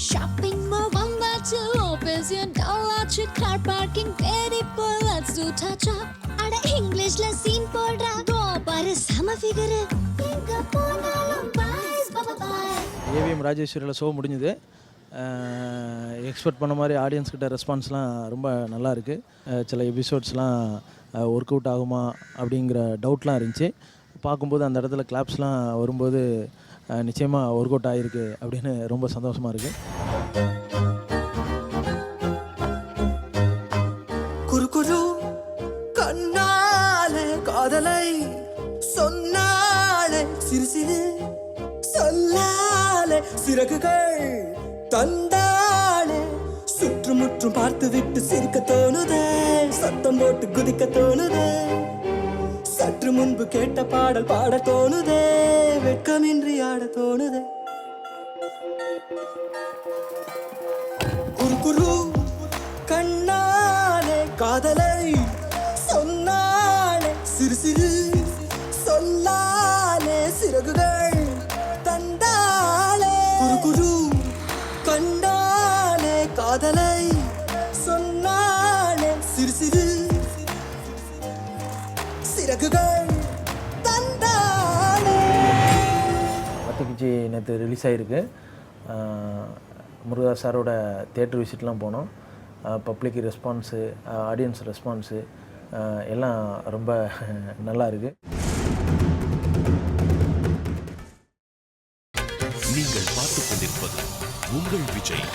ஷாப்பிங் மால் வந்தாச்சு ஆபீஸ் டல்லாச்சு car parking ready for let's do touch up அட இங்கிலீஷ்ல சீன் போடுறா கோ பாரு சம ஃபிகர் எங்க போனாலும் பாய்ஸ் பாய் ஏவிஎம் ராஜேஸ்வரியில் ஷோ முடிஞ்சுது. எக்ஸ்பெக்ட் பண்ண மாதிரி ஆடியன்ஸ்கிட்ட ரெஸ்பான்ஸ்லாம் ரொம்ப நல்லா இருக்குது. சில எபிசோட்ஸ்லாம் ஒர்க் அவுட் ஆகுமா அப்படிங்கிற டவுட்லாம் இருந்துச்சு. பார்க்கும்போது அந்த இடத்துல கிளாப்ஸ்லாம் வரும்போது நிச்சயமாக ஒர்க் அவுட் ஆகிருக்கு அப்படின்னு ரொம்ப சந்தோஷமாக இருக்குது. குறுகுறு கண்ணாலே காதலை சொன்னாலே சிறு சிறு சொல்லாலே சிறகுகள் தந்தாலே சுற்றுமுற்றும் பார்த்து விட்டு சிரிக்க தோணுதே சத்தம் போட்டு குதிக்க தோணுதே சற்று முன்பு கேட்ட பாடல் பாட தோணுதே வெட்கமின்றி ஆட தோணுதே குறுகுறு கண்ணாலே காதலை சொன்னாலே சிறு சிறு சொல்லாலே சிறகுகள் தந்தாலே குறுகுறு கண்டாலே காதலை சொன்னாலே சிறு சிறு சிறகுகள் தந்தாலே. வத்திக்குச்சி நேற்று ரிலீஸ் ஆகிருக்கு. முருகா சாரோட தியேட்டர் விசிட்லாம் போனோம். பப்ளிக் ரெஸ்பான்ஸு ஆடியன்ஸ் ரெஸ்பான்ஸு எல்லாம் ரொம்ப நல்லா இருக்குது. நீங்கள் பார்த்துக் கொண்டிருப்பது உங்கள் விஜய்.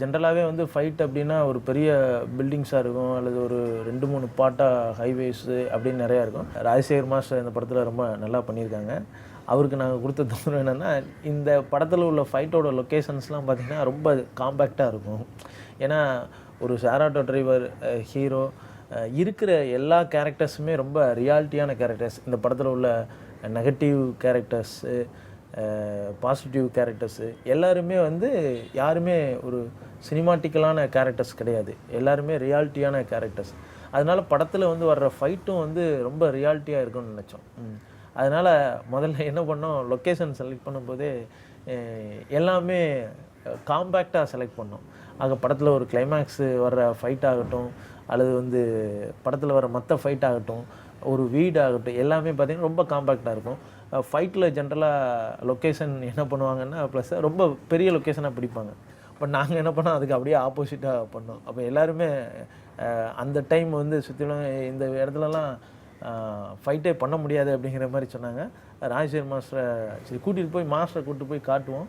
ஜென்ரலாகவே வந்து ஃபைட் அப்படின்னா ஒரு பெரிய பில்டிங்ஸாக இருக்கும், அல்லது ஒரு 2-3 பாட்டாக ஹைவேஸு அப்படின்னு நிறையா இருக்கும். ராஜசேகர் மாஸ்டர் இந்த படத்தில் ரொம்ப நல்லா பண்ணியிருக்காங்க. அவருக்கு நாங்கள் கொடுத்த தோணும் என்னென்னா, இந்த படத்தில் உள்ள ஃபைட்டோட லொக்கேஷன்ஸ்லாம் பார்த்திங்கன்னா ரொம்ப காம்பேக்டாக இருக்கும். ஏன்னா ஒரு ஷேராட்டோ டிரைவர், ஹீரோ, இருக்கிற எல்லா கேரக்டர்ஸுமே ரொம்ப ரியாலிட்டியான கேரக்டர்ஸ். இந்த படத்தில் உள்ள நெகட்டிவ் கேரக்டர்ஸு, பாசிட்டிவ் கேரக்டர்ஸு எல்லாருமே வந்து யாருமே ஒரு சினிமாட்டிக்கலான கேரக்டர்ஸ் கிடையாது. எல்லாருமே ரியாலிட்டியான கேரக்டர்ஸ். அதனால் படத்தில் வந்து வர்ற ஃபைட்டும் வந்து ரொம்ப ரியாலிட்டியாக இருக்கும்னு நினச்சோம். அதனால் முதல்ல என்ன பண்ணோம், லொக்கேஷன் செலக்ட் பண்ணும்போதே எல்லாமே காம்பேக்டாக செலக்ட் பண்ணோம். ஆக படத்தில் ஒரு கிளைமேக்ஸு வர்ற ஃபைட் ஆகட்டும், அல்லது வந்து படத்தில் வர மற்ற ஃபைட் ஆகட்டும், ஒரு வீடு ஆகட்டும், எல்லாமே பார்த்திங்கன்னா ரொம்ப காம்பேக்டாக இருக்கும். ஃபைட்டில் ஜென்ரலாக லொக்கேஷன் என்ன பண்ணுவாங்கன்னா, ப்ளஸ் ரொம்ப பெரிய லொக்கேஷனாக பிடிப்பாங்க. பட் நாங்கள் என்ன பண்ணோம், அதுக்கு அப்படியே ஆப்போசிட்டாக பண்ணோம். அப்போ எல்லாருமே அந்த டைம் வந்து சுற்றிலும் இந்த இடத்துலலாம் ஃபைட்டே பண்ண முடியாது அப்படிங்கிற மாதிரி சொன்னாங்க. ராஜசேகர் மாஸ்டரை சரி கூட்டிகிட்டு போய் காட்டுவோம்,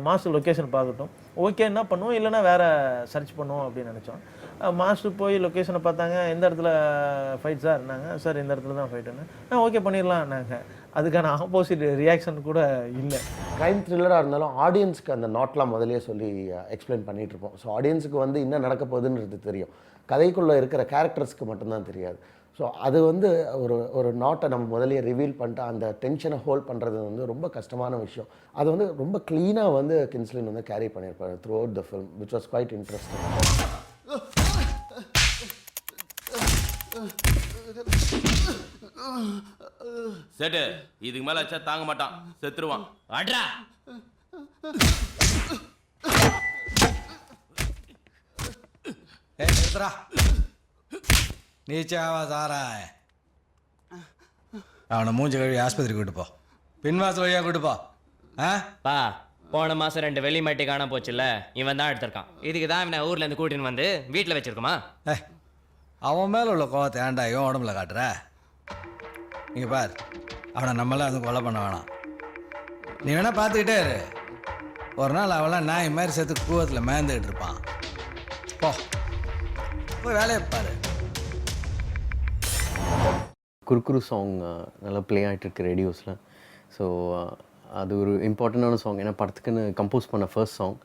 மாஸ்டர் லொக்கேஷன் பார்க்கட்டும், ஓகே என்ன பண்ணுவோம், இல்லைனா வேறு சர்ச் பண்ணுவோம் அப்படின்னு நினச்சோம். மாஸ்டர் போய் லொக்கேஷனை பார்த்தாங்க. எந்த இடத்துல ஃபைட் சார் இருந்தாங்க, சார் இந்த இடத்துல தான் ஃபைட்டுன்னு, ஓகே பண்ணிடலாம் நாங்கள். அதுக்கான ஆப்போசிட் ரியாக்ஷன் கூட இல்லை. க்ரைம் த்ரில்லராக இருந்தாலும் ஆடியன்ஸ்க்கு அந்த நாட்லாம் முதலே சொல்லி எக்ஸ்பிளைன் பண்ணிகிட்ருப்போம். ஸோ ஆடியன்ஸுக்கு வந்து என்ன நடக்க போகுதுன்றது தெரியும், கதைக்குள்ளே இருக்கிற கேரக்டர்ஸ்க்கு மட்டும்தான் தெரியாது. ஸோ அது வந்து ஒரு நாட்டை நம்ம முதல்லயே ரிவீல் பண்ணிட்டு அந்த டென்ஷனை ஹோல்ட் பண்ணுறது வந்து ரொம்ப கஷ்டமான விஷயம். அது வந்து ரொம்ப க்ளீனாக வந்து கின்ஸ்லின் வந்து கேரி பண்ணியிருப்பாரு throughout the film, which was quite interesting. சேட்டு இதுக்கு மேல வச்சா தாங்க மாட்டான், செத்துருவான். அட்ரா நீச்சாவா சாரா அவனை மூஞ்சி கழுவி ஆஸ்பத்திரிக்கு கூட்டு போ, பின்வாசல் வழியாக கூட்டு போ. பா போன மாசம் 2 வெள்ளி மாட்டி காண போச்சுல்ல, இவன் தான் எடுத்திருக்கான். இதுக்கு தான் இவனை ஊர்ல இருந்து கூட்டின்னு வந்து வீட்டில் வச்சிருக்குமா? அவன் மேலே உள்ள கோவத்தை ஏன்டா இவன் உடம்புல காட்டுற? இங்கே பார், அவனை நம்மளாம் வந்து கொலை பண்ண வேணாம். நீ வேணா பார்த்துக்கிட்டே இரு, ஒரு நாள் அவெல்லாம் நாய் மாதிரி சேர்த்து கூவத்தில் மேந்துக்கிட்டு இருப்பான். போ போய் வேலையை பாரு. குறுக்குறு சாங் நல்லா ப்ளே ஆகிட்டுருக்கு ரேடியோஸில். ஸோ அது ஒரு இம்பார்ட்டண்டான சாங், ஏன்னா படத்துக்குன்னு கம்போஸ் பண்ண ஃபர்ஸ்ட் சாங்.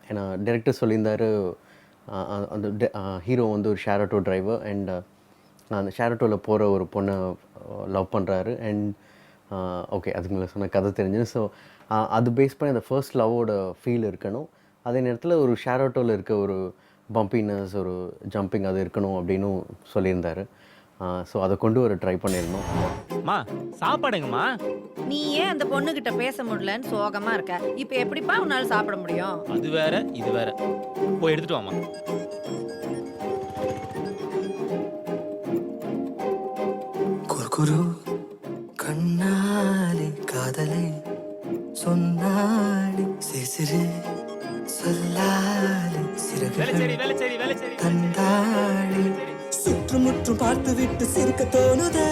ஏன்னா டைரக்டர் சொல்லியிருந்தார் அந்த ஹீரோ வந்து ஒரு ஷேர் ஆட்டோ டிரைவர் அண்ட் அந்த ஷேர் ஆட்டோவில் போகிற ஒரு பொண்ணை லவ் பண்ணுறாரு. அண்ட் ஓகே, அதுக்கு மேலே சொன்ன கதை தெரிஞ்சு. ஸோ அது பேஸ் பண்ணி அந்த ஃபர்ஸ்ட் லவ்வோட ஃபீல் இருக்கணும். அதே நேரத்தில் ஒரு ஷேர் ஆட்டோவில் இருக்க ஒரு பம்பினஸ், ஒரு ஜம்பிங் அது இருக்கணும் அப்படின்னு சொல்லியிருந்தார். ஸோ அதை கொண்டு வர ட்ரை பண்ணியிருந்தோம். மா சாப்பாடுங்கம்மா. நீ ஏன் அந்த பொண்ணுகிட்ட பேச முடியலன்னு சோகமா இருக்க? இப்ப எப்படிப்பா உன்னால சாப்பிட முடியும்? அது வேற இது வேற. போய் எடுத்துட்டு வாமா. குறுகுரு கண்ணாலே காதலை சொன்னாலே சிறு சொல்லாலே சிறகு தந்தாளே சுற்றுமுற்றும் பார்த்து விட்டு சிரிக்க தோணுதே,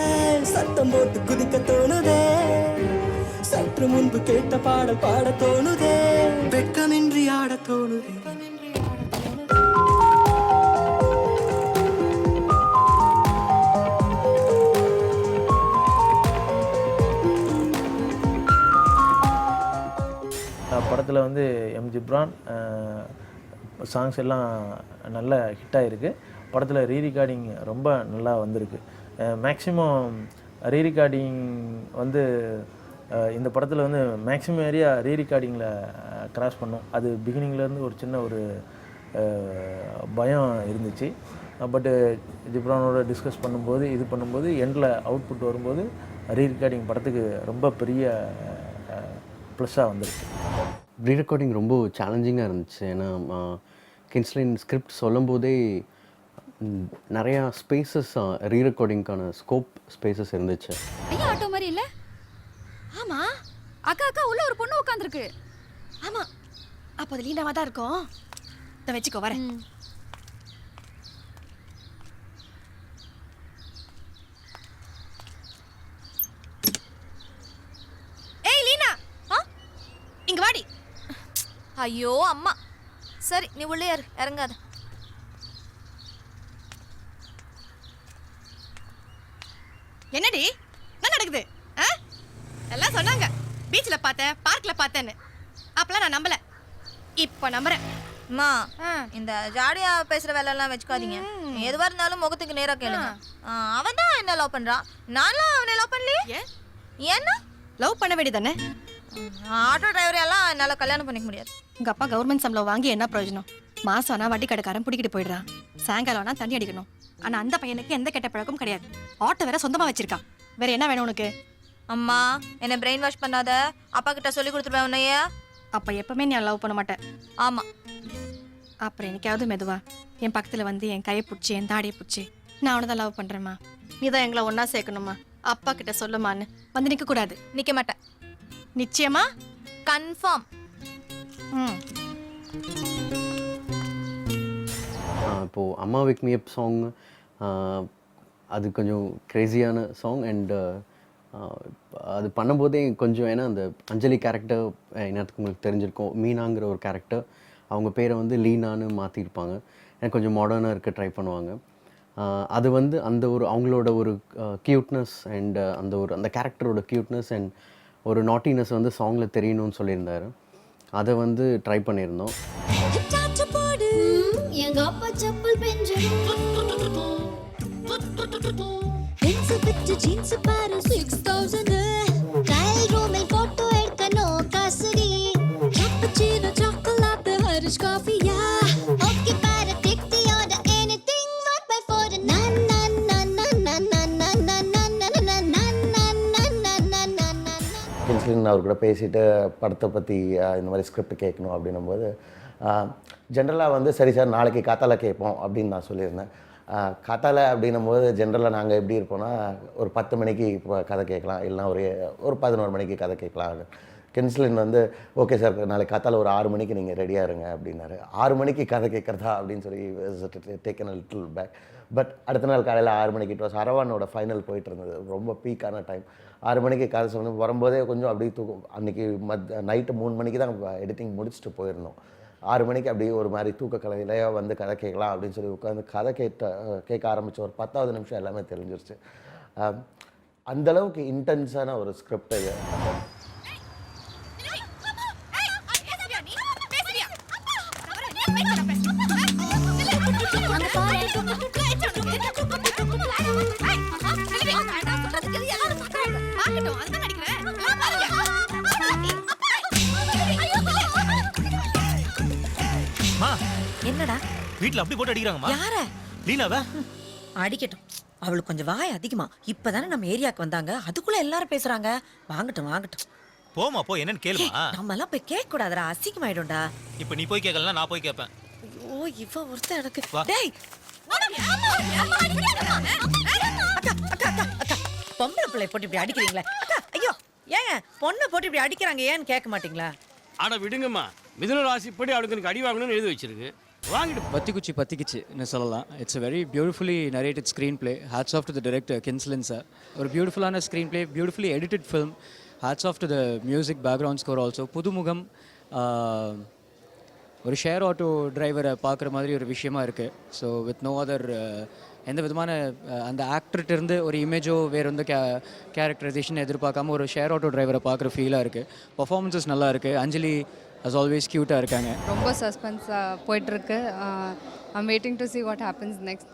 சத்தம் போட்டு குதிக்க தோணுதே, சற்று முன்பு கேட்ட பாடல் பாட தோணுதே, வெட்கமின்றி ஆட தோணுதே. படத்தில் வந்து எம் ஜிப்ரான் சாங்ஸ் எல்லாம் நல்ல ஹிட்டாக இருக்குது. படத்தில் ரீரிகார்டிங் ரொம்ப நல்லா வந்திருக்கு. மேக்ஸிமம் ரீரிகார்டிங் வந்து இந்த படத்தில் வந்து மேக்ஸிமம் ஏரியா ரீரிகார்டிங்கில் கிராஸ் பண்ணோம். அது பிகினிங்லேருந்து ஒரு சின்ன ஒரு பயம் இருந்துச்சு. பட்டு ஜிப்ரானோட டிஸ்கஸ் பண்ணும்போது இது பண்ணும்போது எண்டில் அவுட்புட் வரும்போது ரீரிகார்டிங் படத்துக்கு ரொம்ப பெரிய ப்ளஸ்ஸாக வந்துருக்கு. ரீரெக்கார்டிங் ரொம்ப சேலஞ்சிங்காக இருந்துச்சு. ஏன்னா கின்ஸ்லின் ஸ்கிரிப்ட் சொல்லும் போதே நிறையா ஸ்பேசஸ் ரீரெக்கார்டிங்கான ஸ்கோப் ஸ்பேசஸ் இருந்துச்சு. ஐயா ஆட்டோ மாதிரி இல்லை? ஆமாம், அக்கா அக்கா உள்ள ஒரு பொண்ணு உட்காந்துருக்கு. ஆமாம், அப்போ அது லீனாவாக தான் இருக்கும். இதை வச்சுக்கோ வரேன். ஏய் லீனா, இங்க வாடி. ஐயோ அம்மா, சரி நீ உள்ளே இறங்காத. என்னடி என்ன நடக்குது? எல்லாம் சொன்னாங்க பீச்சில் பார்த்தேன், பார்க்கில் பார்த்தேன்னு. அப்பெல்லாம் நான் நம்பல, இப்போ நம்புறேன். அம்மா, இந்த ஜாடியா பேசுற வேலை எல்லாம் வச்சுக்காதீங்க. எதுவா இருந்தாலும் முகத்துக்கு நேரா கேளுங்க. அவன் தான் என்ன லவ் பண்றான், நான்லாம் அவனை லவ் பண்ணலையே. ஏன்னா லவ் பண்ண வேண்டியதானே? ஆட்டோ டிரைவரெல்லாம் என்னால் கல்யாணம் பண்ணிக்க முடியாது. உங்கள் அப்பா கவர்மெண்ட் சம்பளம் வாங்கி என்ன பிரயோஜனம்? மாதம் ஆனால் வட்டி கடைக்காரன் பிடிக்கிட்டு போயிடுறான், சாயங்காலம் ஆனால் தண்ணி அடிக்கணும். ஆனால் அந்த பையனுக்கு எந்த கெட்ட பழக்கம் கிடையாது. ஆட்டோ வேற சொந்தமாக வச்சிருக்கான். வேற என்ன வேணும் உனக்கு? அம்மா, என்னை பிரெயின் வாஷ் பண்ணாத. அப்பா கிட்ட சொல்லி கொடுத்துருவேன் உன்னையே. அப்போ எப்பவுமே நீ லவ் பண்ண மாட்டேன். ஆமாம். அப்புறம் எனக்காவது மெதுவா என் பக்கத்தில் வந்து என் கையை பிடிச்சி என் தாடியை பிடிச்சி நான் அவனை தான் லவ் பண்ணுறேம்மா, நீ தான் எங்களை ஒன்றா சேர்க்கணுமா, அப்பா கிட்ட சொல்லுமான்னு வந்து நிற்கக்கூடாது. நிற்க மாட்டேன். நிச்சயமா? கன்ஃபார்ம். இப்போது அம்மா விக் மீ அப் சாங் அது கொஞ்சம் க்ரேஸியான சாங். அண்ட் அது பண்ணும்போதே கொஞ்சம், ஏன்னா அந்த அஞ்சலி கேரக்டர் என்னத்துக்கு உங்களுக்கு தெரிஞ்சிருக்கும், மீனாங்கிற ஒரு கேரக்டர் அவங்க பேரை வந்து லீனான்னு மாற்றிருப்பாங்க. எனக்கு கொஞ்சம் மாடர்னாக இருக்க ட்ரை பண்ணுவாங்க. அது வந்து அந்த ஒரு அவங்களோட ஒரு க்யூட்னஸ் அண்ட் அந்த கேரக்டரோட க்யூட்னஸ் அண்ட் ஒரு நாட்டினஸ் வந்து சாங்கில் தெரியணும்னு சொல்லியிருந்தார். அதை வந்து ட்ரை பண்ணியிருந்தோம். எங்க அப்பா செப்பல் பெஞ்சு Jeans with jeans பாரு 6000 ட்ரையல் ரூமில் போட்டோ எடுக்க no காசுடி cappuccino chocolate Irish coffee yeah okay பாரு take the order anything what by for na na na na na na na na na na na na na Kinslin அவர் கூட பேசிட்டு படத்தை பற்றி இந்த மாதிரி ஸ்கிரிப்ட் கேட்கணும் அப்படின்னும்போது ஜென்ரலாக வந்து சரி சார் நாளைக்கு காத்தால கேட்போம் அப்படின்னு நான் சொல்லியிருந்தேன். காத்தால அப்படின்னும் போது ஜென்ரலாக நாங்கள் எப்படி இருப்போம்னா ஒரு 10 மணிக்கு இப்போ கதை கேட்கலாம், இல்லைனா ஒரு 11 மணிக்கு கதை கேட்கலாம். கின்ஸ்லின் வந்து ஓகே சார் நாளைக்கு காத்தால ஒரு 6 மணிக்கு நீங்கள் ரெடியாக இருங்க அப்படின்னாரு. 6 மணிக்கு கதை கேட்குறதா அப்படின்னு சொல்லி taken a little back. But அடுத்த நாள் காலையில் 6 மணிக்கு இட் வாஸ் அரவானோட ஃபைனல் போயிட்டு இருந்தது, ரொம்ப பீக்கான டைம். 6 மணிக்கு கதை சொன்ன வரும்போதே கொஞ்சம் அப்படியே தூக்கம். அன்றைக்கி நைட்டு 3 மணிக்கு தான் எடிட்டிங் முடிச்சுட்டு போயிருந்தோம். 6 மணிக்கு அப்படியே ஒரு மாதிரி தூக்க கலையிலையோ வந்து கதை கேட்கலாம் அப்படின்னு சொல்லி உட்காந்து கதை கேட்க ஆரம்பித்த ஒரு 10வது நிமிஷம் எல்லாமே தெரிஞ்சிருச்சு. அந்தளவுக்கு இன்டென்ஸான ஒரு ஸ்கிரிப்ட் இது. என்னடா வீட்ல அப்படி போட்டு அடிக்கிறாங்கம்மா. யார? லீனாவ அடிக்கட்டும், அவளுக்கு கொஞ்சம் வாய் அதிகமா. இப்பதானே நம்ம ஏரியாக்கு வந்தாங்க, அதுக்குள்ள எல்லாரும் பேசுறாங்க. வாங்கட்டும் வாங்கட்டும். போமா போ, என்னன்னு கேளுமா. நம்ம எல்லாம் போய் கேட்க கூடாதுடா, அசிங்கமாயிடும்டா. இப்ப நீ போய் கேட்கலன்னா நான் போய் கேட்பேன். ஐயோ இவ ஒருத்தன் எனக்கு. வா. டேய் அக்கா அக்கா அக்கா அக்கா பொம்பளை பிள்ளை போட்டு இப்படி அடிக்கிறீங்களே அக்கா. ஐயோ ஏங்க பொண்ணை போட்டு இப்படி அடிக்கிறாங்க ஏன்னு கேட்க மாட்டீங்களா? ஆனா விடுங்கம்மா, மிதுன ராசிப்படி அவளுக்கு எனக்கு அடி வாங்கணும்னு எழுதி வச்சிருக்கு. வாங்கிட்டு பத்திக்குச்சி பத்திக்குச்சின்னு சொல்லலாம். It's a very beautifully narrated screenplay. hats off to the director Kinslin sir. ஒரு பியூட்டிஃபுல்லான screen play, beautifully edited film. hats off to the music background score also. புதுமுகம், ஒரு ஷேர் ஆட்டோ டிரைவரை பார்க்குற மாதிரி ஒரு விஷயமா இருக்குது. ஸோ வித் நோ அதர் எந்த விதமான அந்த ஆக்டர்கிட்ட இருந்து ஒரு இமேஜோ வேறு எந்த கேரக்டரைசேஷன் எதிர்பார்க்காம ஒரு ஷேர் ஆட்டோ டிரைவரை பார்க்குற ஃபீலாக இருக்குது. பர்ஃபார்மன்ஸஸ் நல்லா இருக்குது. அஞ்சலி as always க்யூட்டாக இருக்காங்க. ரொம்ப சஸ்பென்ஸாக போயிட்டுருக்கு. I'm waiting to see what happens next.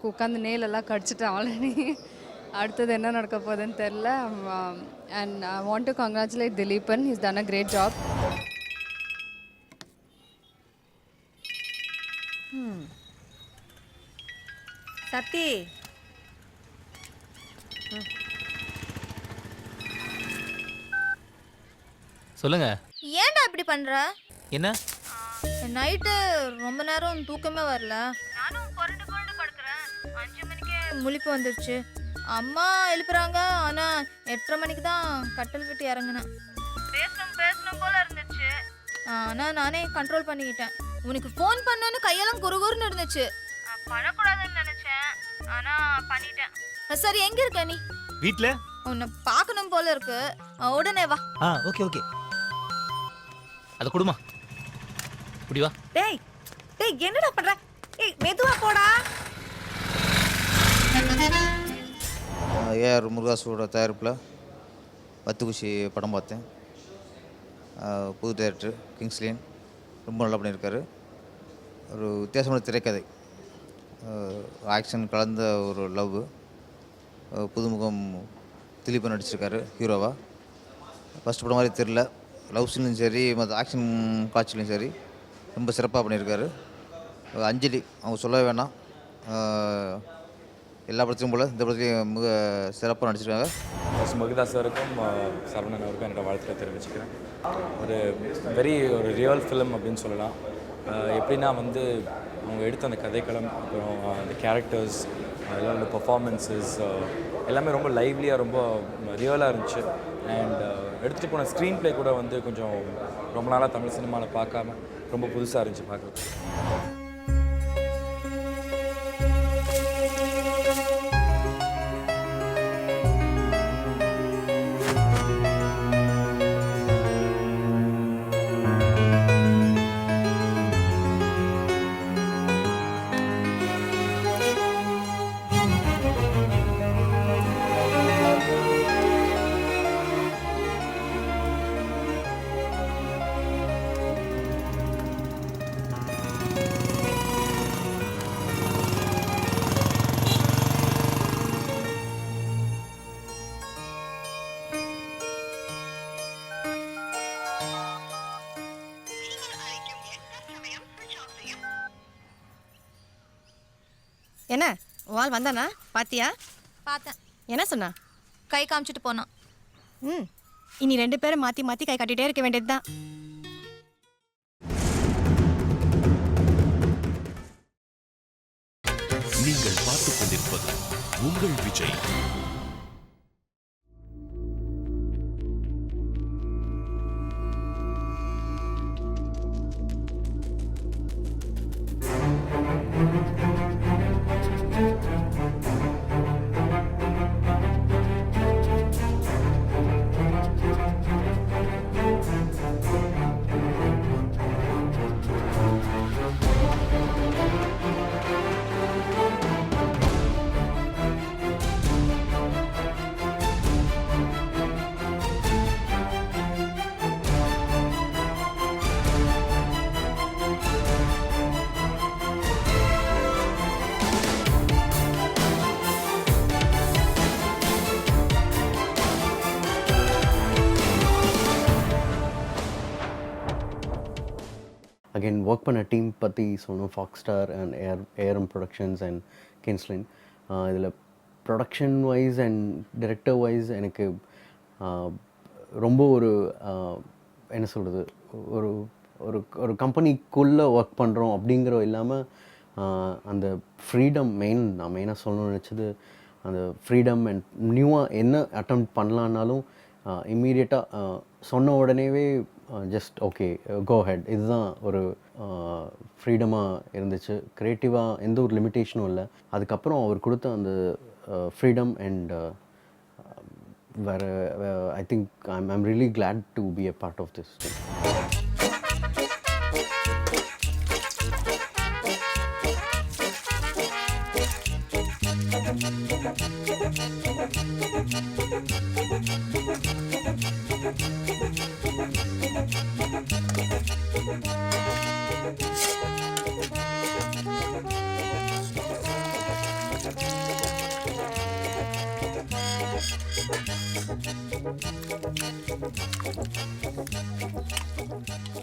உட்காந்து நேலெல்லாம் கடிச்சிட்டேன் ஆல்ரெடி. அடுத்தது என்ன நடக்க போகுதுன்னு தெரில. And I want to congratulate Dhileepan. He's done a great job. Sathi சொல்லுங்க. ஏன்டா இப்படி பண்ற? என்ன நைட்டு ரொம்ப நேரம் தூக்கமே வரல. நானும் புரண்டு படுக்கிறேன். 5 மணிக்கே முழிப்பு வந்துருச்சு. அம்மா எழுப்புறாங்க, ஆனா 8:30 மணிக்கு தான் கட்டல் விட்டு இறங்கினேன். பேசணும் போல இருந்துச்சு, ஆனா நானே கண்ட்ரோல் பண்ணிக்கிட்டேன். உனக்கு ஃபோன் பண்ணோன்னு கையெல்லாம் குறுகுறுன்னு இருந்துச்சு. பண்ணக்கூடாதுன்னு நினைச்சேன், ஆனா பண்ணிட்டேன். சரி எங்க இருக்க நீ? வீட்ல. உன்னை பார்க்கணும் போல இருக்கு, உடனே வா. Okay okay. அத குடுமா. குடி வா. டேய் டேய் என்னடா பண்ற? ஏய் மெதுவா போடா. ஏஆர் முருகாசோட தயாரிப்பில் பத்துக்குச்சி படம் பார்த்தேன். புது டைரக்டர் கிங்ஸ்லின் ரொம்ப நல்லா பண்ணியிருக்காரு. ஒரு வித்தியாசமான திரைக்கதை, ஆக்ஷன் கலந்த ஒரு லவ். புதுமுகம் திலீபன் நடிச்சிருக்காரு ஹீரோவாக. ஃபஸ்ட் படம் மாதிரி தெரில. லவ் சீன்லையும் சரி, மற்ற ஆக்ஷன் காட்சிலையும் சரி ரொம்ப சிறப்பாக பண்ணியிருக்காரு. அஞ்சலி அவங்க சொல்லவே வேணாம், எல்லா படத்தையும் போல் இந்த படத்துலையும் மிக சிறப்பாக நடிச்சிருக்காங்க. மகிதா சாருக்கும் சரவணன் அவருக்கும் என்னோட வாழ்த்துக்களை தெரிவிச்சுக்கிறேன். ஒரு ரியல் ஃபிலிம் அப்படின்னு சொல்லலாம். எப்படின்னா வந்து அவங்க எடுத்த அந்த கதைக்களம், அப்புறம் அந்த கேரக்டர்ஸ், அதெல்லாம் அந்த பர்ஃபார்மன்ஸஸ் எல்லாமே ரொம்ப லைவ்லியாக ரொம்ப ரியலாக இருந்துச்சு. அண்ட் எடுத்துகிட்டு போன ஸ்க்ரீன் ப்ளே கூட வந்து கொஞ்சம் ரொம்ப நாளாக தமிழ் சினிமாவில் பார்க்காம ரொம்ப புதுசாக இருந்துச்சு பார்க்குறது. வால் வந்தானா பாத்தியா? பார்த்தேன். என்ன சொன்னா? கை காமிச்சிட்டு போனான். ம், இனி 2 பேரும் மாற்றி மாற்றி கை காட்டிகிட்டே இருக்க வேண்டியது தான். நீங்கள் பார்த்துக் கொண்டிருப்பது உங்கள் விஜய். அகெயின் ஒர்க் பண்ண டீம் பற்றி சொன்னோம். Fox Star and ARM productions and Kinslin. இதில் production wise and director wise எனக்கு ரொம்ப ஒரு என்ன சொல்கிறது, ஒரு ஒரு ஒரு கம்பெனிக்குள்ளே ஒர்க் பண்ணுறோம் அப்படிங்கிற இல்லாமல் அந்த ஃப்ரீடம் நான் மெயினாக சொல்லணும்னு நினச்சது அந்த ஃப்ரீடம் அண்ட் நியூவாக என்ன அட்டெம்ப்ட் பண்ணலான்னாலும் இம்மீடியட்டாக சொன்ன உடனேவே ஜஸ்ட் ஓகே கோ ஹெட், இதுதான் ஒரு ஃப்ரீடமாக இருந்துச்சு. க்ரியேட்டிவாக எந்த ஒரு லிமிட்டேஷனும் இல்லை. அதுக்கப்புறம் அவர் கொடுத்த அந்த ஃப்ரீடம் அண்ட் வேறு I think I'm really glad to be a part of this.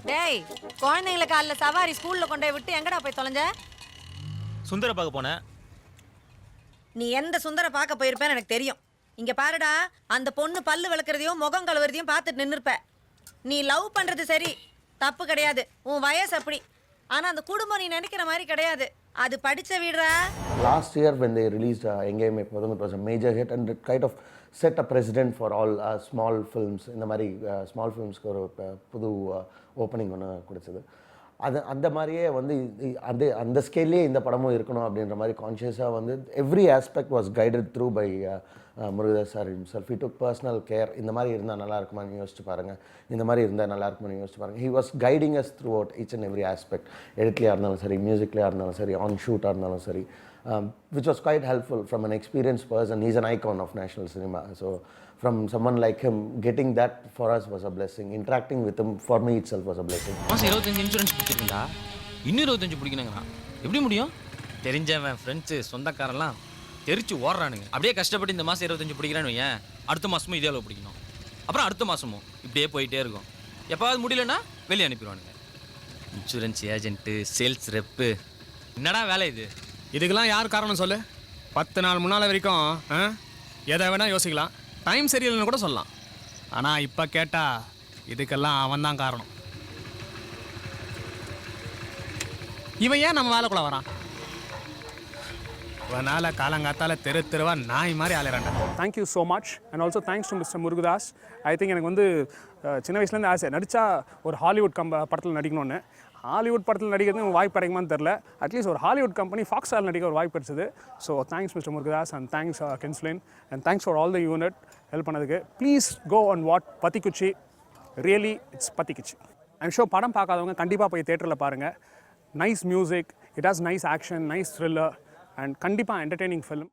டேய், குழந்தைங்களை காலைல சவாரி ஸ்கூல்ல கொண்டு போய் விட்டு எங்கடா போய் தொலைஞ்ச? சுந்தர பார்க்க போனேன். நீ எந்த சுந்தர பார்க்க போயிருப்பேன்னு எனக்கு தெரியும். இங்க பாருடா, அந்த பொண்ணு பல்லு விளக்குறதையும் முகம் கழுவுறதையும் பார்த்துட்டு நின்றுப்ப. நீ லவ் பண்றது சரி, தப்பு கிடையாது, உன் வயசு அப்படி. ஆனா அந்த குடும்பம் நீ நினைக்கிற மாதிரி கிடையாது, அது படிச்ச வீடுறா. Last year when they released எங்கேயுமே எப்போதும், it was a major hit and it kind of set a precedent for all small films. இந்த மாதிரி ஸ்மால் ஃபிலிம்ஸ்க்கு ஒரு புது ஓப்பனிங் ஒன்று கொடுத்தது. அந்த மாதிரியே வந்து அந்த ஸ்கேல்லே இந்த படமும் இருக்கணும் அப்படின்ற மாதிரி கான்ஷியஸாக வந்து every aspect was guided through by Murugadoss sir himself. He took personal care. இந்த மாதிரி இருந்தால் நல்லா இருக்குமான்னு யோசிச்சு பாருங்கள், இந்த மாதிரி இருந்தால் நல்லா இருக்குமான்னு யோசிச்சு பாருங்கள். He was guiding us throughout each and every aspect. எடிட்லேயாக இருந்தாலும் சரி, மியூசிக்லேயாக இருந்தாலும் சரி, ஆன் ஷூட்டாக இருந்தாலும் சரி, which was quite helpful from an experienced person. He's an icon of national cinema. So from someone like him, getting that for us was a blessing. Interacting with him for me itself was a blessing. மாதம் 25 insurance பிடிச்சிருக்கா, இன்னும் 25 பிடிக்கணுங்கண்ணா. எப்படி முடியும்? தெரிஞ்சவன் friends சொந்தக்காரெல்லாம் தெரிச்சு ஓடுறானுங்க. அப்படியே கஷ்டப்பட்டு இந்த மாதம் 25 பிடிக்கிறான்னு ஏன், அடுத்த மாதமும் இதே அளவு பிடிக்கணும், அப்புறம் அடுத்த மாதமும் இப்படியே போயிட்டே இருக்கும். எப்போவாது முடியலன்னா வெளியே அனுப்பிடுவானுங்க. இன்சூரன்ஸ் ஏஜென்ட்டு, சேல்ஸ் ரெப்பு, என்னடா வேலை இது? இதுக்கெல்லாம் யார் காரணம் சொல்லு? 10 நாள் முன்னால் வரைக்கும் எதை வேணால் யோசிக்கலாம், டைம் சரியில்லைன்னு கூட சொல்லலாம். ஆனால் இப்போ கேட்டால் இதுக்கெல்லாம் அவன் தான் காரணம். இவன் ஏன் நம்ம வேலைக்குள்ள வரான்? இவனால் காலங்காத்தால தெருவா நாய் மாதிரி ஆளுறான்டா. Thank you so much and also thanks to mister Murugadoss. I think எனக்கு வந்து சின்ன வயசுலேருந்து ஆசை, நடித்தா ஒரு ஹாலிவுட் படத்தில் நடிக்கணும்னு. ஹாலிவுட் படத்தில் நடிக்கிறதுக்கு வாய்ப்பு கிடைக்குமான்னு தெரில. அட்லீஸ்ட் ஒரு ஹாலிவுட் கம்பெனி ஃபாக்ஸ் ஸ்டார் நடிக்க ஒரு வாய்ப்பு கிடைச்சது. So thanks mister Murugadoss and thanks Kinslin and thanks for all the unit help பண்ணதுக்கு. ப்ளீஸ் கோ அண்ட் வாட் பத்திக்குச்சி. ரியலி இட்ஸ் பத்திக்குச்சி. ஐம் ஷோர் படம் பார்க்காதவங்க கண்டிப்பாக போய் தேட்டரில் பாருங்கள். Nice music, it has nice action, nice thriller and கண்டிப்பாக என்டர்டெய்னிங் ஃபிலிம்.